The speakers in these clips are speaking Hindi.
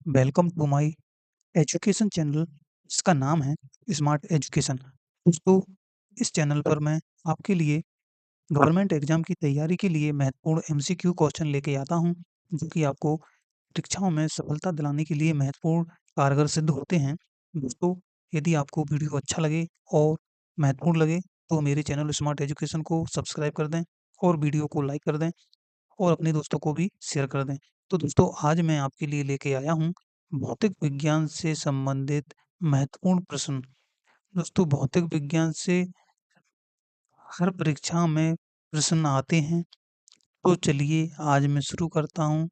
Welcome to my education channel जिसका नाम है स्मार्ट एजुकेशन। दोस्तों, इस चैनल पर मैं आपके लिए गवर्नमेंट एग्जाम की तैयारी के लिए महत्वपूर्ण एमसीक्यू क्वेश्चन लेके आता हूं, जो कि आपको परीक्षाओं में सफलता दिलाने के लिए महत्वपूर्ण कारगर सिद्ध होते हैं। दोस्तों, यदि आपको वीडियो अच्छा लगे और महत्वपूर्ण लगे तो मेरे चैनल स्मार्ट एजुकेशन को सब्सक्राइब कर दें और वीडियो को लाइक कर दें और अपने दोस्तों को भी शेयर कर दें। तो दोस्तों, आज मैं आपके लिए लेके आया हूँ भौतिक विज्ञान से संबंधित महत्वपूर्ण प्रश्न। दोस्तों, भौतिक विज्ञान से हर परीक्षा में प्रश्न आते हैं। तो चलिए आज मैं शुरू करता हूँ।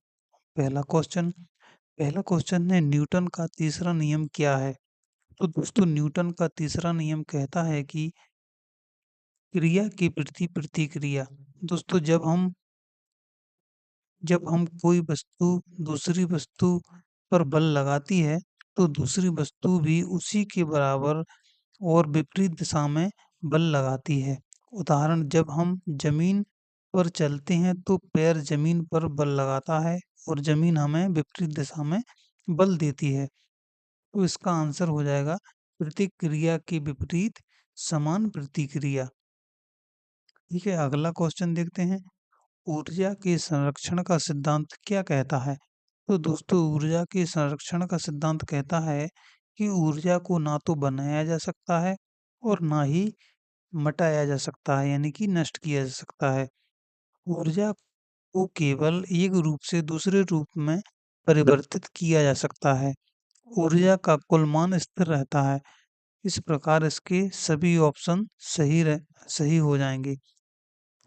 पहला क्वेश्चन है, न्यूटन का तीसरा नियम क्या है? तो दोस्तों, न्यूटन का तीसरा नियम कहता है कि क्रिया की प्रति प्रतिक्रिया। दोस्तों, जब हम कोई वस्तु दूसरी वस्तु पर बल लगाती है, तो दूसरी वस्तु भी उसी के बराबर और विपरीत दिशा में बल लगाती है। उदाहरण, जब हम जमीन पर चलते हैं तो पैर जमीन पर बल लगाता है और जमीन हमें विपरीत दिशा में बल देती है। तो इसका आंसर हो जाएगा प्रतिक्रिया के विपरीत समान प्रतिक्रिया। ठीक है, अगला क्वेश्चन देखते हैं। ऊर्जा के संरक्षण का सिद्धांत क्या कहता है? तो दोस्तों, ऊर्जा के संरक्षण का सिद्धांत कहता है कि ऊर्जा को ना तो बनाया जा सकता है और ना ही मटाया जा सकता है, यानी कि नष्ट किया जा सकता है। ऊर्जा को केवल एक रूप से दूसरे रूप में परिवर्तित किया जा सकता है। ऊर्जा का कुल मान स्थिर रहता है। इस प्रकार इसके सभी ऑप्शन सही हो जाएंगे।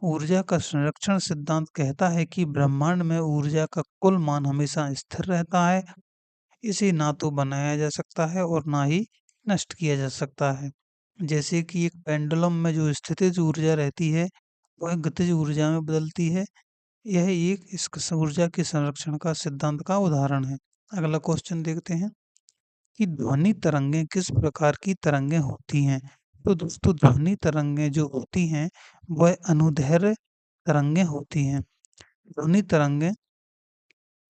ऊर्जा का संरक्षण सिद्धांत कहता है कि ब्रह्मांड में ऊर्जा का कुल मान हमेशा स्थिर रहता है। इसे ना तो बनाया जा सकता है और ना ही नष्ट किया जा सकता है। जैसे कि एक पेंडुलम में जो स्थितिज ऊर्जा रहती है, वह गतिज ऊर्जा में बदलती है। यह एक इस ऊर्जा के संरक्षण का सिद्धांत का उदाहरण है। अगला क्वेश्चन देखते हैं कि ध्वनि तरंगें किस प्रकार की तरंगें होती हैं? तो दोस्तों, ध्वनि तरंगें जो होती हैं वह अनुदैर्घ्य तरंगें होती हैं। ध्वनि तरंगें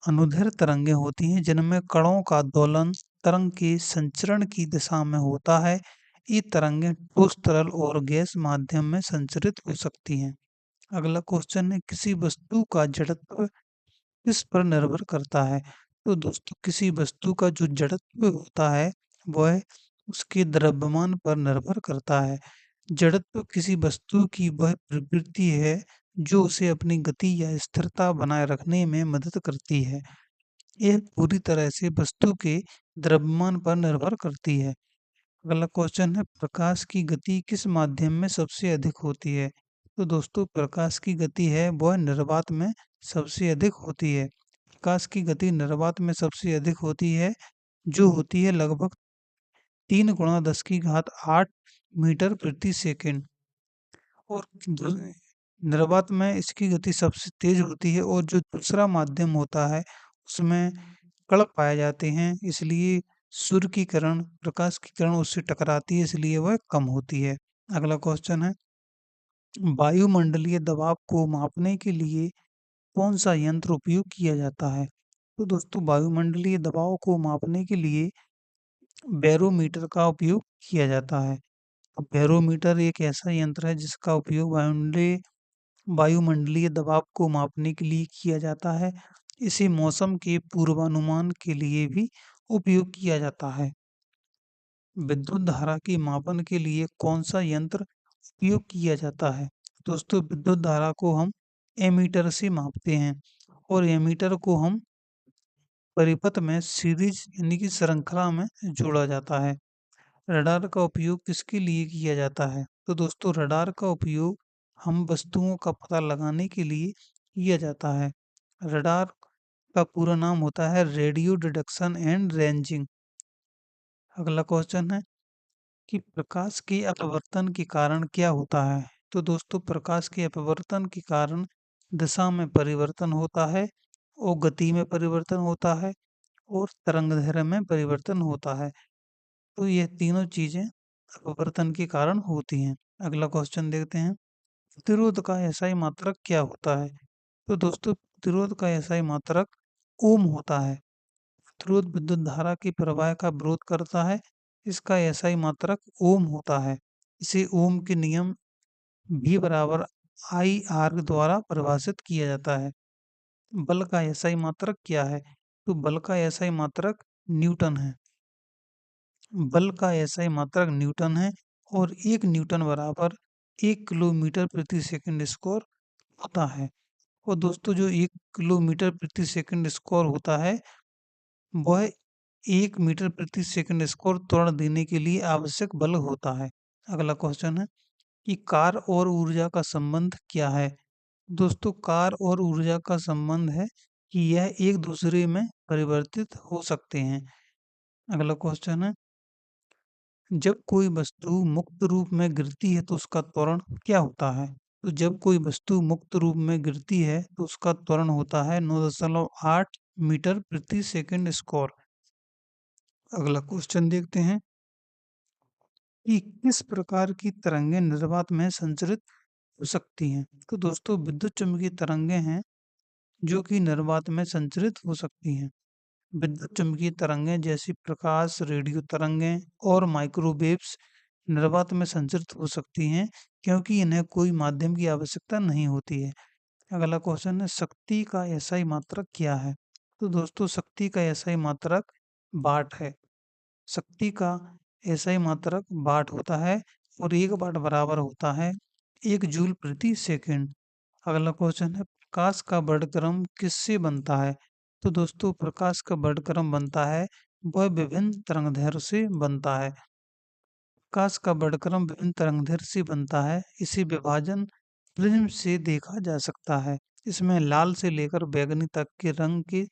अनुदैर्घ्य तरंगें होती हैं जिनमें कणों का दोलन तरंग के संचरण की दिशा में होता है। ये तरंगें ठोस, तरल और गैस माध्यम में संचरित हो सकती हैं। अगला क्वेश्चन है, किसी वस्तु का जड़त्व किस पर निर्भर करता है? तो दोस्तों, किसी वस्तु का जो जड़त्व होता है वह उसके द्रव्यमान पर निर्भर करता है। जड़त्व किसी वस्तु की वह प्रवृत्ति है जो उसे अपनी गति या स्थिरता बनाए रखने में मदद करती है। यह पूरी तरह से वस्तु के द्रव्यमान पर निर्भर करती है। अगला क्वेश्चन है, प्रकाश की गति किस माध्यम में सबसे अधिक होती है? तो दोस्तों, प्रकाश की गति है वह निर्वात में सबसे अधिक होती है। प्रकाश की गति निर्वात में सबसे अधिक होती है, जो होती है लगभग 3 गुणा 10 की घात 8 मीटर प्रति सेकंड। और निर्वात में इसकी गति सबसे तेज होती है और जो दूसरा माध्यम होता है उसमें कण पाए जाते हैं, इसलिए सूर्य की किरण, प्रकाश की किरण उससे टकराती है, इसलिए वह कम होती है। अगला क्वेश्चन है, वायुमंडलीय दबाव को मापने के लिए कौन सा यंत्र उपयोग किया जाता है? तो दोस्तों, वायुमंडलीय दबाव को मापने के लिए बैरोमीटर का उपयोग किया जाता है। बैरोमीटर एक ऐसा यंत्र है जिसका उपयोग वायुमंडलीय दबाव को मापने के लिए किया जाता है। इसे मौसम के पूर्वानुमान के लिए भी उपयोग किया जाता है। विद्युत धारा के मापन के लिए कौन सा यंत्र उपयोग किया जाता है? दोस्तों, विद्युत धारा को हम एमीटर से मापते हैं और एमीटर को हम परिपथ में सीरीज यानी कि श्रृंखला में जोड़ा जाता है। रडार का उपयोग किसके लिए किया जाता है? तो दोस्तों, रडार का उपयोग हम वस्तुओं का पता लगाने के लिए किया जाता है। रडार का पूरा नाम होता है रेडियो डिटेक्शन एंड रेंजिंग। अगला क्वेश्चन है कि प्रकाश के अपवर्तन के कारण क्या होता है? तो दोस्तों, प्रकाश के अपवर्तन के कारण दिशा में परिवर्तन होता है और गति में परिवर्तन होता है और तरंगदैर्घ्य में परिवर्तन होता है। तो ये तीनों चीजें अपवर्तन के कारण होती हैं। अगला क्वेश्चन देखते हैं, प्रतिरोध का एसआई मात्रक क्या होता है? तो दोस्तों, प्रतिरोध का एसआई मात्रक ओम होता है। स्रोत विद्युत धारा की प्रवाह का विरोध करता है। इसका एसआई मात्रक ओम होता है। इसे ओम के नियम V बराबर आई आर द्वारा परिभाषित किया जाता है। बल का एसआई मात्रक क्या है? तो बल का एसआई मात्रक न्यूटन है। बल का एसआई मात्रक न्यूटन है और 1 न्यूटन बराबर 1 किलोमीटर प्रति सेकंड स्क्वायर होता है। और दोस्तों जो 1 किलोमीटर प्रति सेकंड स्क्वायर होता है, वह 1 मीटर प्रति सेकंड स्क्वायर त्वरण देने के लिए आवश्यक बल होता है। अगला क्वेश्चन है कि कार्य और ऊर्जा का संबंध क्या है? दोस्तों कार्य और ऊर्जा का संबंध है कि यह एक दूसरे में परिवर्तित हो सकते हैं। अगला क्वेश्चन है, जब कोई वस्तु मुक्त रूप में गिरती है तो उसका त्वरण क्या होता है? तो जब कोई वस्तु मुक्त रूप में गिरती है तो उसका त्वरण होता है 9.8 मीटर प्रति सेकंड स्क्वायर। अगला क्वेश्चन देखते हैं कि किस प्रकार की तरंगें निर्वात में संचरित हो सकती हैं? तो दोस्तों विद्युत चुम्बकीय तरंगें हैं जो कि निर्वात में संचरित हो सकती हैं। विद्युत चुम्बकीय तरंगें जैसी प्रकाश, रेडियो तरंगें और माइक्रोवेव्स निर्वात में संचरित हो सकती हैं क्योंकि इन्हें कोई माध्यम की आवश्यकता नहीं होती है। अगला क्वेश्चन है, शक्ति का एसआई मात्रक क्या है? तो दोस्तों शक्ति का एसआई मात्रक वाट है। शक्ति का एसआई मात्रक वाट होता है और 1 वाट बराबर होता है 1 जूल प्रति सेकंड। अगला क्वेश्चन है, प्रकाश का वर्णक्रम किससे बनता है? तो दोस्तों प्रकाश का वर्णक्रम बनता है, वह विभिन्न तरंगदैर्घ्य से बनता है। प्रकाश का वर्णक्रम विभिन्न तरंगदैर्घ्य से बनता है। इसे विभाजन प्रिज्म से देखा जा सकता है। इसमें लाल से लेकर बैंगनी तक के रंग के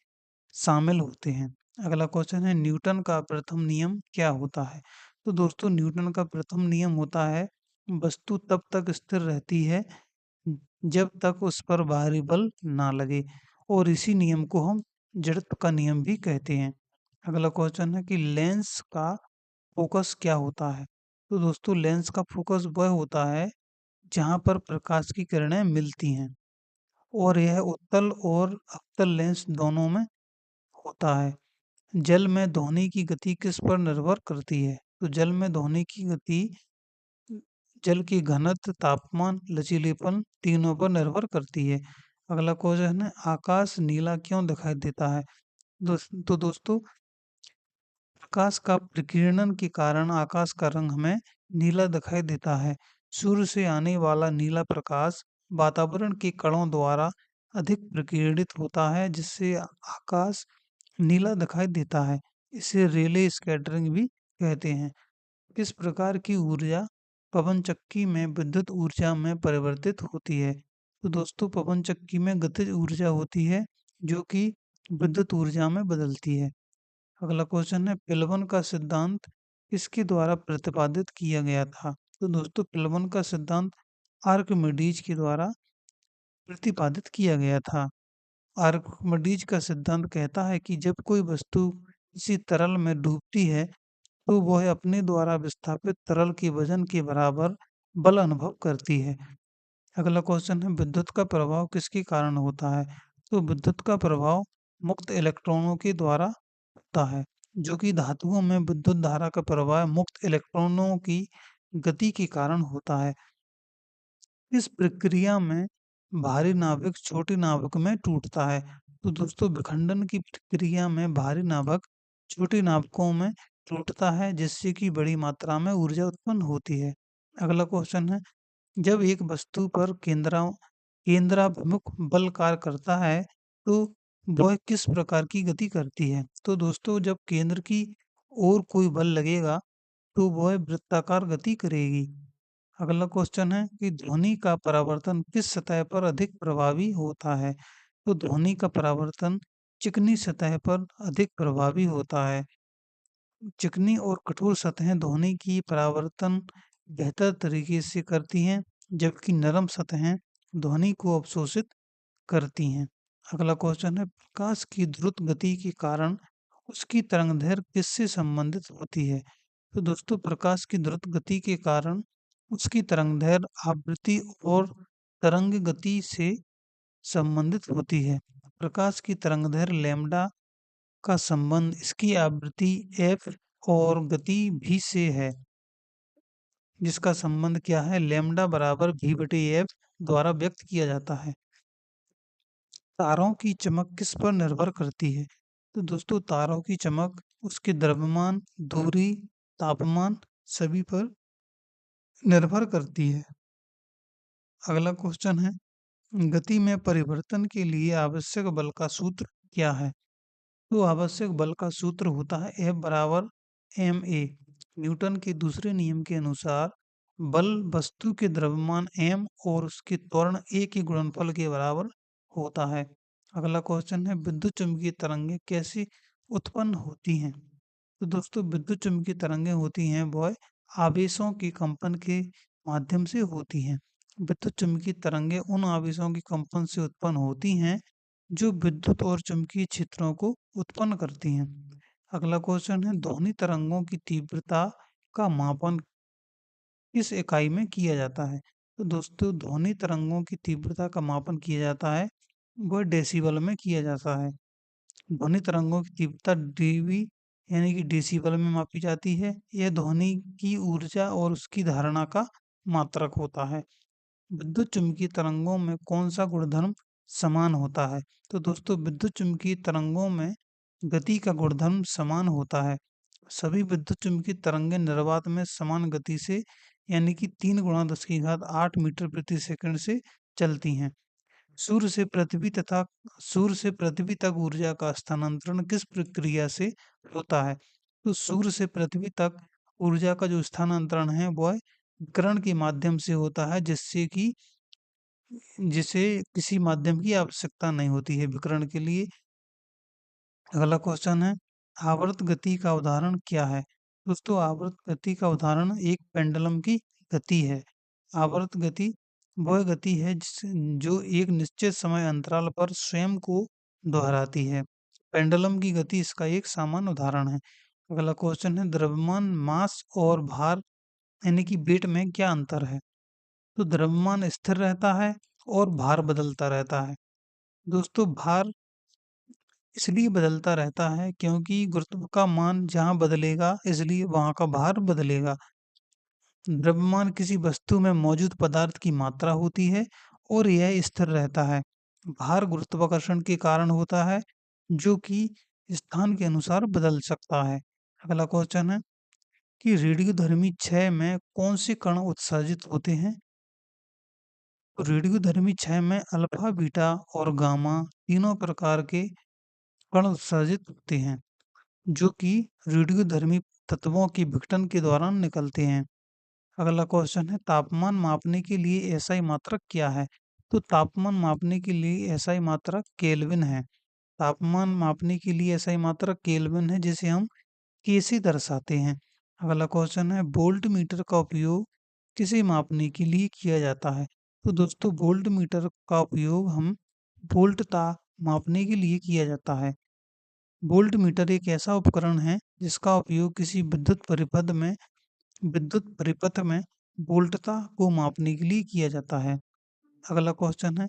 शामिल होते हैं। अगला क्वेश्चन है, न्यूटन का प्रथम नियम क्या होता है? तो दोस्तों न्यूटन का प्रथम नियम होता है, वस्तु तब तक स्थिर रहती है जब तक उस पर बाहरी बल ना लगे, और इसी नियम को हम जड़त्व का नियम भी कहते हैं। अगला क्वेश्चन है कि लेंस का फोकस क्या होता है? तो दोस्तों लेंस का फोकस वह होता है जहां पर प्रकाश की किरणें मिलती हैं, और यह उत्तल और अवतल लेंस दोनों में होता है। जल में ध्वनि की गति किस पर निर्भर करती है? तो जल में ध्वनि की गति जल की घनत्व, तापमान, लचीलेपन तीनों पर निर्भर करती है। अगला क्वेश्चन है, आकाश नीला क्यों दिखाई देता है? तो दोस्तों प्रकाश का विकिरणन के कारण आकाश का रंग हमें नीला दिखाई देता है। सूर्य से आने वाला नीला प्रकाश वातावरण के कणों द्वारा अधिक विकिरणित होता है, जिससे आकाश नीला दिखाई देता है। इसे रेले स्कैटरिंग भी कहते हैं। किस प्रकार की ऊर्जा पवन चक्की में विद्युत ऊर्जा में परिवर्तित होती है? तो दोस्तों पवन चक्की में गतिज ऊर्जा होती है जो कि विद्युत ऊर्जा में बदलती है। अगला क्वेश्चन है, पिलवन का सिद्धांत किसके द्वारा प्रतिपादित किया गया था? तो दोस्तों पिलवन का सिद्धांत आर्किमिडीज के द्वारा प्रतिपादित किया गया था। आर्किमिडीज का सिद्धांत कहता है कि जब कोई वस्तु किसी तरल में डूबती है तो वह अपने द्वारा विस्थापित तरल के वजन के बराबर बल अनुभव करती है। अगला क्वेश्चन है, विद्युत का प्रभाव किसके कारण होता है? तो विद्युत का प्रभाव मुक्त इलेक्ट्रॉनों के द्वारा होता है, जो कि धातुओं में विद्युत धारा का प्रवाह मुक्त इलेक्ट्रॉनों की गति के कारण होता है। इस प्रक्रिया में भारी नाभिक छोटे नाभिक में टूटता है। तो दोस्तों विखंडन की प्रक्रिया में भारी नाभिक छोटे नाभिकों में टूटता है, जिससे कि बड़ी मात्रा में ऊर्जा उत्पन्न होती है। अगला क्वेश्चन है, जब एक वस्तु पर केंद्राभिमुख बल कार्य करता है तो वह किस प्रकार की गति करती है? तो दोस्तों जब केंद्र की ओर कोई बल लगेगा तो वह वृत्ताकार गति करेगी। अगला क्वेश्चन है कि ध्वनि का परावर्तन किस सतह पर अधिक प्रभावी होता है? तो ध्वनि का परावर्तन चिकनी सतह पर अधिक प्रभावी होता है। चिकनी और कठोर सतहें ध्वनि की परावर्तन बेहतर तरीके से करती हैं, जबकि नरम सतहें ध्वनि को अवशोषित करती हैं। अगला क्वेश्चन है, प्रकाश की द्रुत गति के कारण उसकी तरंगदैर्घ्य किससे संबंधित होती है? तो दोस्तों प्रकाश की द्रुत गति के कारण उसकी तरंगदैर्घ्य आवृत्ति और तरंग गति से संबंधित होती है। प्रकाश की तरंगदैर्घ्य लैम्डा का संबंध इसकी आवृत्ति f और गति v से है, जिसका संबंध क्या है, लैम्डा बराबर v/f द्वारा व्यक्त किया जाता है। तारों की चमक किस पर निर्भर करती है? तो दोस्तों तारों की चमक उसके द्रव्यमान, दूरी, तापमान सभी पर निर्भर करती है। अगला क्वेश्चन है, गति में परिवर्तन के लिए आवश्यक बल का सूत्र क्या है? तो आवश्यक बल का सूत्र होता है F बराबर ma। न्यूटन के दूसरे नियम के अनुसार बल वस्तु के द्रव्यमान m और उसके त्वरण a के गुणनफल के बराबर होता है। अगला क्वेश्चन है, विद्युत चुम्बकीय तरंगें कैसे उत्पन्न होती हैं? तो दोस्तों विद्युत चुम्बकीय तरंगें होती हैं वह आवेशों के कंपन के माध्यम से होती हैं। विद्युत चुम्बकीय तरंगें उन आवेशों के कंपन से उत्पन्न होती हैं जो विद्युत और चुंबकीय क्षेत्रों को उत्पन्न करती हैं। अगला क्वेश्चन है, ध्वनि तरंगों की तीव्रता का मापन किस इकाई में किया जाता है? तो दोस्तों ध्वनि तरंगों की तीव्रता का मापन किया जाता है वह डेसिबल में किया जाता है। ध्वनि तरंगों की तीव्रता डीबी यानी कि डेसिबल में मापी जाती है। यह ध्वनि की ऊर्जा और उसकी धारणा का मात्रक होता है। विद्युत चुम्बकीय तरंगों में कौन सा गुणधर्म समान होता है? तो दोस्तों विद्युत चुम्बकीय तरंगों में गति का गुणधर्म समान होता है। सभी विद्युत चुम्बकीय तरंगें निर्वात में समान गति से यानी कि 3 × 10⁸ मीटर प्रति सेकंड से चलती हैं। सूर्य से पृथ्वी तक ऊर्जा का स्थानांतरण किस प्रक्रिया से होता है? तो सूर्य से पृथ्वी तक ऊर्जा का जो स्थानांतरण है वह विकिरण के माध्यम से होता है, जिसे किसी माध्यम की आवश्यकता नहीं होती है विकिरण के लिए। अगला क्वेश्चन है, आवर्त गति का उदाहरण क्या है? दोस्तों आवर्त गति का उदाहरण एक पेंडुलम की गति है। आवर्त गति वह गति है जो एक निश्चित समय अंतराल पर स्वयं को दोहराती है। पेंडुलम की गति इसका एक सामान्य उदाहरण है। अगला क्वेश्चन है, द्रव्यमान, मास और भार यानी कि वेट में क्या अंतर है? तो द्रव्यमान स्थिर रहता है और भार बदलता रहता है। दोस्तों भार इसलिए बदलता रहता है क्योंकि गुरुत्व का मान जहाँ बदलेगा इसलिए वहाँ का भार बदलेगा। द्रव्यमान किसी वस्तु में मौजूद पदार्थ की मात्रा होती है और यह स्थिर रहता है। भार गुरुत्वाकर्षण के कारण होता है जो कि स्थान के अनुसार बदल सकता है। अगला क्वेश्चन है कि रेडियोधर्मी क्षय में कौन से कण उत्सर्जित होते हैं? तो रेडियोधर्मी क्षय में अल्फा, बीटा और गामा तीनों प्रकार के कण उत्सर्जित होते हैं जो कि रेडियोधर्मी तत्वों के विघटन के दौरान निकलते हैं। अगला क्वेश्चन है, तापमान मापने के लिए एसआई मात्रक क्या है? तो तापमान मापने के लिए एसआई मात्रक केल्विन है। तापमान मापने के लिए एसआई मात्रक केल्विन है जिसे हम के से दर्शाते हैं। अगला क्वेश्चन है, वोल्ट मीटर का उपयोग किसे मापने के लिए किया जाता है? तो दोस्तों वोल्ट मीटर का उपयोग हम वोल्टता मापने के लिए किया जाता है। वोल्ट मीटर एक ऐसा उपकरण है जिसका उपयोग किसी विद्युत परिपथ में वोल्टता को मापने के लिए किया जाता है। अगला क्वेश्चन है,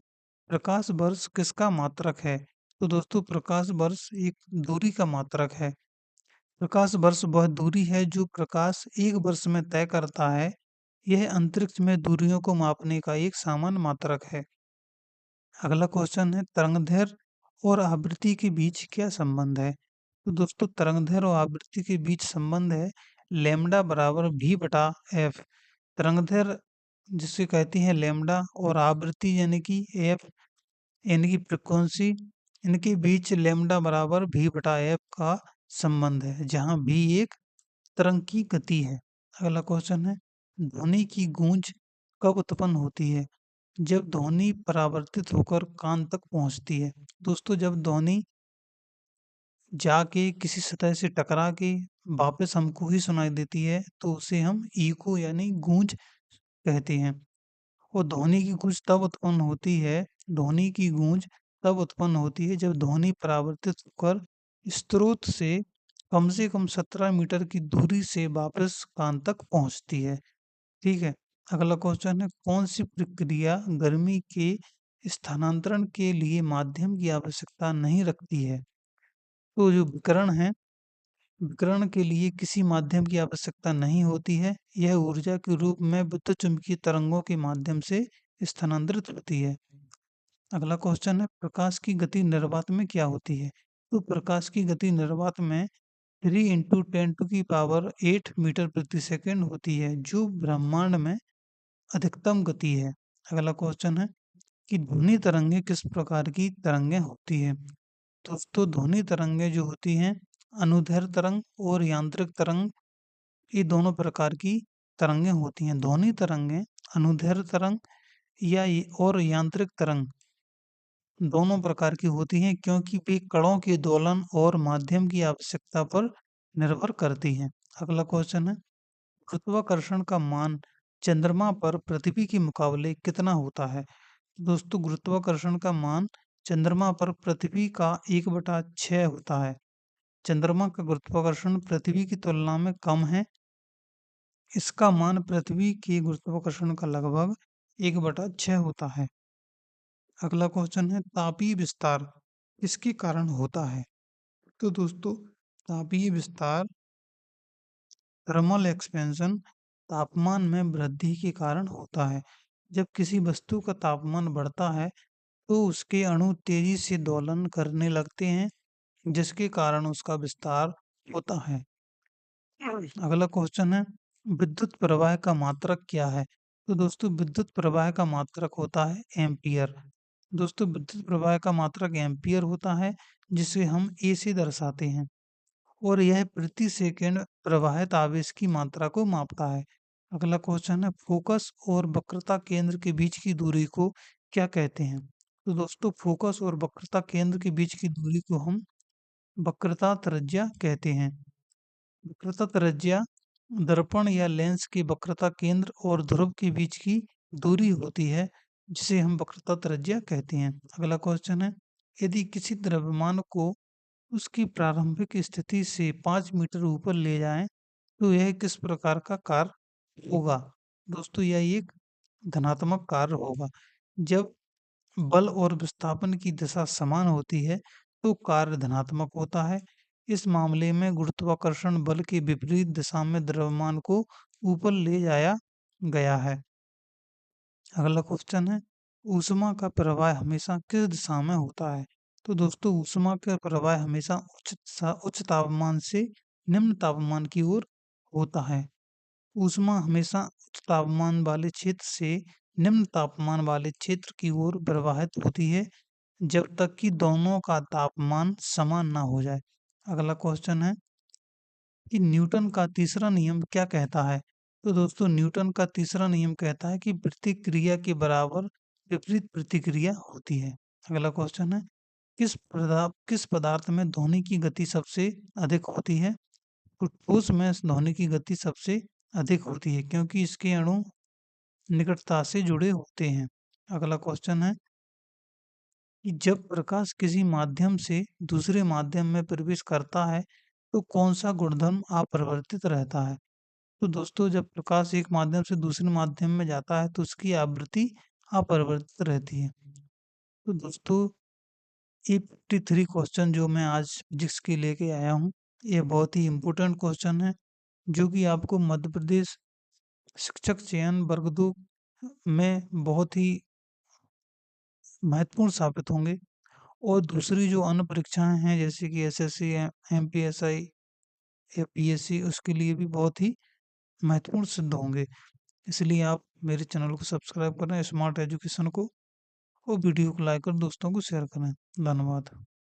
प्रकाश वर्ष किसका मात्रक है? तो दोस्तों प्रकाश वर्ष एक दूरी का मात्रक है। प्रकाश वर्ष वह दूरी है जो प्रकाश एक वर्ष में तय करता है। यह अंतरिक्ष में दूरियों को मापने का एक सामान्य मात्रक है। अगला क्वेश्चन है, तरंगदैर्घ्य और आवृत्ति के बीच क्या संबंध है? तो दोस्तों तरंगदैर्घ्य और आवृत्ति के बीच संबंध है लैम्डा बराबर v/f। तरंगदैर्घ्य जिसे कहते हैं लैम्डा और आवृत्ति यानी कि फ्रीक्वेंसी, इनके बीच लैम्डा बराबर v/f का संबंध है जहाँ v एक तरंग की गति है। अगला क्वेश्चन है, ध्वनि की गूंज कब उत्पन्न होती है? जब ध्वनि परावर्तित होकर कान तक पहुंचती है। दोस्तों जब ध्वनि जाके किसी सतह से टकरा के वापस हमको ही सुनाई देती है तो उसे हम इको यानी गूंज कहते हैं। और ध्वनि की गूंज तब उत्पन्न होती है जब ध्वनि परावर्तित होकर स्रोत से कम 17 मीटर की दूरी से वापस कान तक पहुंचती है। ठीक है। अगला क्वेश्चन है, कौन सी प्रक्रिया गर्मी के स्थानांतरण के लिए माध्यम की आवश्यकता नहीं रखती है? तो जो विकिरण है, विकिरण के लिए किसी माध्यम की आवश्यकता नहीं होती है। यह ऊर्जा के रूप में विद्युत चुम्बकीय तरंगों के माध्यम से स्थानांतरित होती है। अगला क्वेश्चन है, प्रकाश की गति निर्वात में क्या होती है? तो प्रकाश की गति निर्वात में 3 × 10⁸ मीटर प्रति सेकंड होती है, जो ब्रह्मांड में अधिकतम गति है। अगला क्वेश्चन है कि ध्वनि तरंगे किस प्रकार की तरंगे होती है? दोस्तों, ध्वनि तरंगे जो होती हैं, अनुदैर्ध्य तरंग और यांत्रिक तरंग, ये दोनों प्रकार की तरंगे होती हैं। ध्वनि तरंगे अनुदैर्ध्य तरंग और यांत्रिक तरंग दोनों प्रकार की होती हैं, क्योंकि वे कणों के दोलन और माध्यम की आवश्यकता पर निर्भर करती हैं। अगला क्वेश्चन है, गुरुत्वाकर्षण का मान चंद्रमा पर पृथ्वी के मुकाबले कितना होता है? दोस्तों, गुरुत्वाकर्षण का मान चंद्रमा पर पृथ्वी का 1/6 होता है। चंद्रमा का गुरुत्वाकर्षण पृथ्वी की तुलना में कम है। इसका मान पृथ्वी के गुरुत्वाकर्षण का लगभग 1/6 होता है। अगला क्वेश्चन है, तापीय विस्तार किसके कारण होता है? तो दोस्तों, तापीय विस्तार थर्मल एक्सपेंशन तापमान में वृद्धि के कारण होता है। जब किसी वस्तु का तापमान बढ़ता है तो उसके अणु तेजी से दोलन करने लगते हैं, जिसके कारण उसका विस्तार होता है। अगला क्वेश्चन है, विद्युत प्रवाह का मात्रक क्या है? तो दोस्तों, विद्युत प्रवाह का मात्रक होता है एम्पियर। दोस्तों, विद्युत प्रवाह का मात्रक एम्पियर होता है, जिसे हम ए से दर्शाते हैं, और यह प्रति सेकंड प्रवाहित आवेश की मात्रा को मापता है। अगला क्वेश्चन है, फोकस और वक्रता केंद्र के बीच की दूरी को क्या कहते हैं? तो दोस्तों, फोकस और वक्रता केंद्र के बीच की दूरी को हम वक्रता त्रिज्या कहते हैं। वक्रता त्रिज्या दर्पण या लेंस के वक्रता केंद्र और ध्रुव के बीच की दूरी होती है, जिसे हम वक्रता त्रिज्या कहते हैं। अगला क्वेश्चन है, यदि किसी द्रव्यमान को उसकी प्रारंभिक स्थिति से 5 मीटर ऊपर ले जाएं, तो यह किस प्रकार का कार्य होगा? दोस्तों, यह एक धनात्मक कार्य होगा। जब बल और विस्थापन की दिशा समान होती है, तो कार्य धनात्मक होता है। इस मामले में गुरुत्वाकर्षण बल के विपरीत दिशा में द्रव्यमान को ऊपर ले जाया गया है। अगला क्वेश्चन है, ऊष्मा का प्रवाह हमेशा किस दिशा में होता है? तो दोस्तों, ऊष्मा का प्रवाह हमेशा उच्च तापमान से निम्न तापमान की ओर होता है। ऊष्मा हमेशा उच्च तापमान वाले क्षेत्र से निम्न तापमान वाले क्षेत्र की ओर प्रवाहित होती है, जब तक कि दोनों का तापमान समान ना हो जाए। अगला क्वेश्चन है कि न्यूटन का तीसरा नियम क्या कहता है? तो दोस्तों, न्यूटन का तीसरा नियम कहता है कि प्रतिक्रिया के बराबर विपरीत प्रतिक्रिया होती है। अगला क्वेश्चन है, किस पदार्थ में ध्वनि की गति सबसे अधिक होती है? तो ठोस में ध्वनि की गति सबसे अधिक होती है, क्योंकि इसके अणु निकटता से जुड़े होते हैं। अगला क्वेश्चन है कि जब प्रकाश किसी माध्यम से दूसरे माध्यम में प्रवेश करता है, तो कौन सा गुणधर्म अपरिवर्तित रहता है? तो दोस्तों, जब प्रकाश एक माध्यम से दूसरे माध्यम में जाता है, तो उसकी आवृत्ति अपरिवर्तित रहती है। तो दोस्तों, ये 53 क्वेश्चन जो मैं आज फिजिक्स के लेके आया हूँ, ये बहुत ही इम्पोर्टेंट क्वेश्चन है, जो कि आपको मध्य प्रदेश शिक्षक चयन वर्ग 2 में बहुत ही महत्वपूर्ण साबित होंगे। और दूसरी जो अन्य परीक्षाएं हैं, जैसे कि एसएससी, एमपीएसआई या पीएससी, उसके लिए भी बहुत ही महत्वपूर्ण सिद्ध होंगे। इसलिए आप मेरे चैनल को सब्सक्राइब करें, स्मार्ट एजुकेशन को, और वीडियो को लाइक कर दोस्तों को शेयर करें। धन्यवाद।